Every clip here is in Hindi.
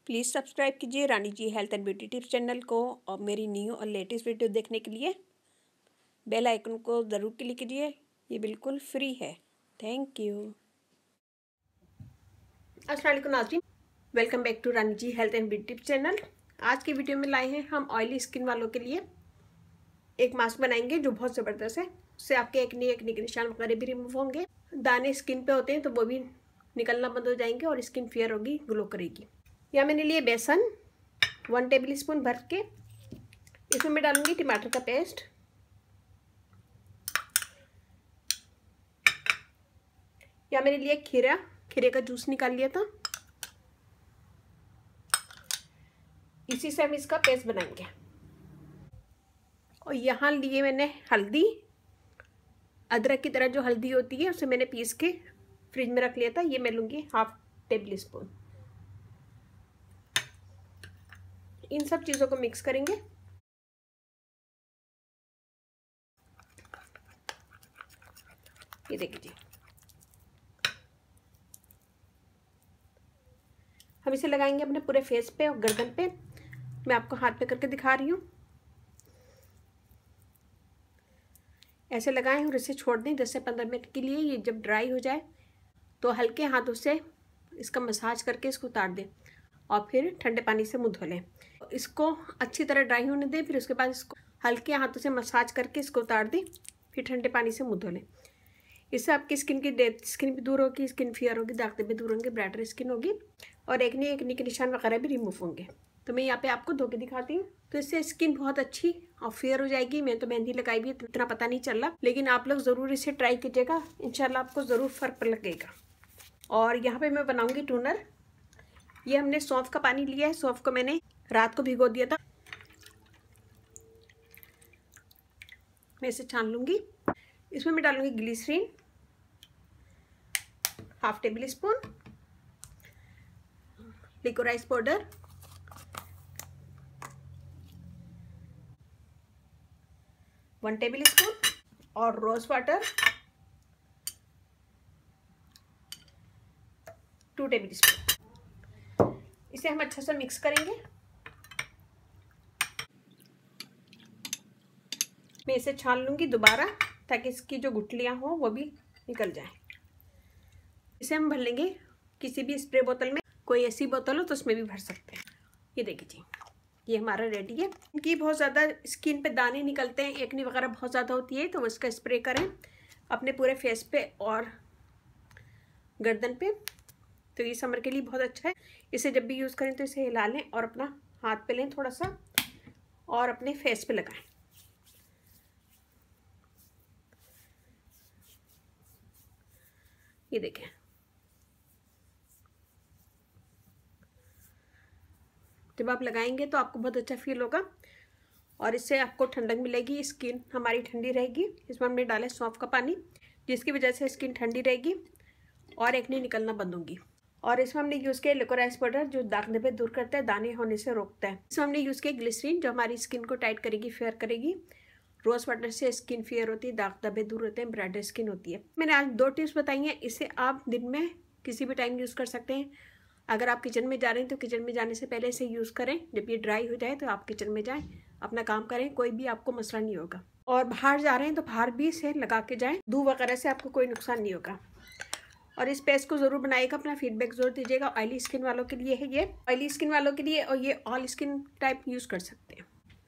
प्लीज़ सब्सक्राइब कीजिए Rani ji health and beauty tips channel को और मेरी न्यू और लेटेस्ट वीडियो देखने के लिए बेल आइकन को ज़रूर क्लिक कीजिए। ये बिल्कुल फ्री है। Thank you. अस्सलाम वालेकुम नाज़रीन, welcome back to Rani ji health and beauty tips channel. आज की वीडियो में लाए हैं हम ऑयली स्किन वालों के लिए एक मास्क बनाएंगे जो बहुत ज़बरदस्त है। उससे आपके एक्ने के निशान वगैरह भी रिमूव होंगे, दाने स्किन पे होते हैं तो वो भी निकलना बंद हो जाएंगे और स्किन फेयर होगी, ग्लो करेगी। यहाँ मैंने लिए बेसन 1 टेबल स्पून भर के, इसमें मैं डालूंगी टमाटर का पेस्ट, यहाँ मैंने लिए खीरे का जूस निकाल लिया था, इसी से हम इसका पेस्ट बनाएंगे। और यहाँ लिए मैंने हल्दी, अदरक की तरह जो हल्दी होती है उसे मैंने पीस के फ्रिज में रख लिया था। ये मैं लूँगी 1/2 टेबल स्पून। इन सब चीज़ों को मिक्स करेंगे। ये देखिए, हम इसे लगाएंगे अपने पूरे फेस पे और गर्दन पे। मैं आपको हाथ पे करके दिखा रही हूँ। ऐसे लगाएं और इसे छोड़ दें 10 से 15 मिनट के लिए। ये जब ड्राई हो जाए तो हल्के हाथों से इसका मसाज करके इसको उतार दें और फिर ठंडे पानी से मुँह धो लें। इसको अच्छी तरह ड्राई होने दें, फिर उसके बाद इसको हल्के हाथों से मसाज करके इसको उतार दें, फिर ठंडे पानी से मुँह धो लें। इससे आपकी स्किन की डेड स्किन भी दूर होगी, स्किन फेयर होगी, दाग धब्बे दूर होंगे, ब्राइटर स्किन होगी और एक्ने के निशान वगैरह भी रिमूव होंगे। तो मैं यहाँ पे आपको धो के दिखाती हूँ। तो इससे स्किन बहुत अच्छी और फेयर हो जाएगी। मैं तो मेहंदी लगाई भी है तो इतना पता नहीं चल रहा, लेकिन आप लोग ज़रूर इसे ट्राई कीजिएगा, इंशाल्लाह आपको ज़रूर फ़र्क लगेगा। और यहाँ पे मैं बनाऊँगी टोनर। ये हमने सौंफ का पानी लिया है। सौंफ को मैंने रात को भिगो दिया था। मैं इसे छान लूँगी। इसमें मैं डालूँगी glycerine 1/2 tablespoon, liquorice powder 1 tablespoon और रोज वाटर 2 टेबल स्पून। इसे हम अच्छे से मिक्स करेंगे। मैं इसे छान लूँगी दोबारा ताकि इसकी जो गुठलियाँ हों वो भी निकल जाएं। इसे हम भर लेंगे किसी भी स्प्रे बोतल में। कोई ऐसी बोतल हो तो उसमें भी भर सकते हैं। ये देखिए जी, ये हमारा रेडी है। इनकी बहुत ज़्यादा स्किन पे दाने निकलते हैं, एक्ने वगैरह बहुत ज़्यादा होती है, तो इसका स्प्रे करें अपने पूरे फेस पे और गर्दन पे। तो ये समर के लिए बहुत अच्छा है। इसे जब भी यूज़ करें तो इसे हिला लें और अपना हाथ पे लें थोड़ा सा और अपने फेस पे लगाएं। ये देखें, जब आप लगाएंगे तो आपको बहुत अच्छा फील होगा और इससे आपको ठंडक मिलेगी, स्किन हमारी ठंडी रहेगी। इसमें हमने डाला सौंफ का पानी, जिसकी वजह से स्किन ठंडी रहेगी और एक्ने निकलना बंद होगी। और इसमें हमने यूज़ किया लिकोराइस पाउडर जो दाग धब्बे दूर करता है, दाने होने से रोकता है। इसमें हमने यूज़ किया ग्लिसरीन जो हमारी स्किन को टाइट करेगी, फेयर करेगी। रोज़ वाटर से स्किन फेयर होती है, दाग धब्बे दूर होते हैं, ब्राइटर स्किन होती है। मैंने आज 2 टिप्स बताई हैं। इसे आप दिन में किसी भी टाइम यूज़ कर सकते हैं। अगर आप किचन में जा रहे हैं तो किचन में जाने से पहले इसे यूज़ करें। जब ये ड्राई हो जाए तो आप किचन में जाएं, अपना काम करें, कोई भी आपको मसला नहीं होगा। और बाहर जा रहे हैं तो बाहर भी इसे लगा के जाएं, धूप वगैरह से आपको कोई नुकसान नहीं होगा। और इस पेस्ट को ज़रूर बनाइएगा, अपना फीडबैक ज़रूर दीजिएगा। ऑयली स्किन वालों के लिए है ये, ऑयली स्किन वालों के लिए, और ये ऑल स्किन टाइप यूज़ कर सकते हैं।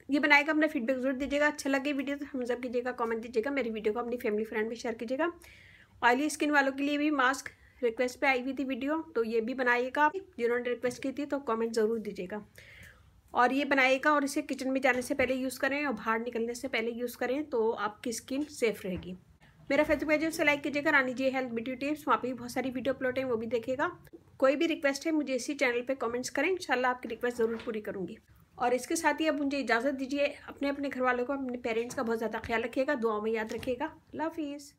ये बनाएगा, अपना फीडबैक जरूर दीजिएगा। अच्छा लगे वीडियो तो थम्स अप कीजिएगा, कमेंट दीजिएगा, मेरी वीडियो को अपनी फैमिली फ्रेंड में शेयर कीजिएगा। ऑयली स्किन वालों के लिए भी मास्क रिक्वेस्ट पे आई हुई थी वीडियो, तो ये भी बनाइएगा। आप जिन्होंने रिक्वेस्ट की थी तो कमेंट ज़रूर दीजिएगा और ये बनाइएगा। और इसे किचन में जाने से पहले यूज़ करें और बाहर निकलने से पहले यूज़ करें तो आपकी स्किन सेफ रहेगी। मेरा फेसबुक पेज से लाइक कीजिएगा, रानी जी हेल्थ ब्यूटी टिप्स। वहाँ पे भी बहुत सारी वीडियो अपलोड है, वो भी देखिएगा। कोई भी रिक्वेस्ट है मुझे इसी चैनल पे कमेंट्स करें, इंशाल्लाह आपकी रिक्वेस्ट ज़रूर पूरी करूँगी। और इसके साथ ही अब मुझे इजाज़त दीजिए। अपने घर वालों को, अपने पेरेंट्स का बहुत ज़्यादा ख्याल रखिएगा, दुआओं में याद रखिएगा। अल्लाह हाफिज़।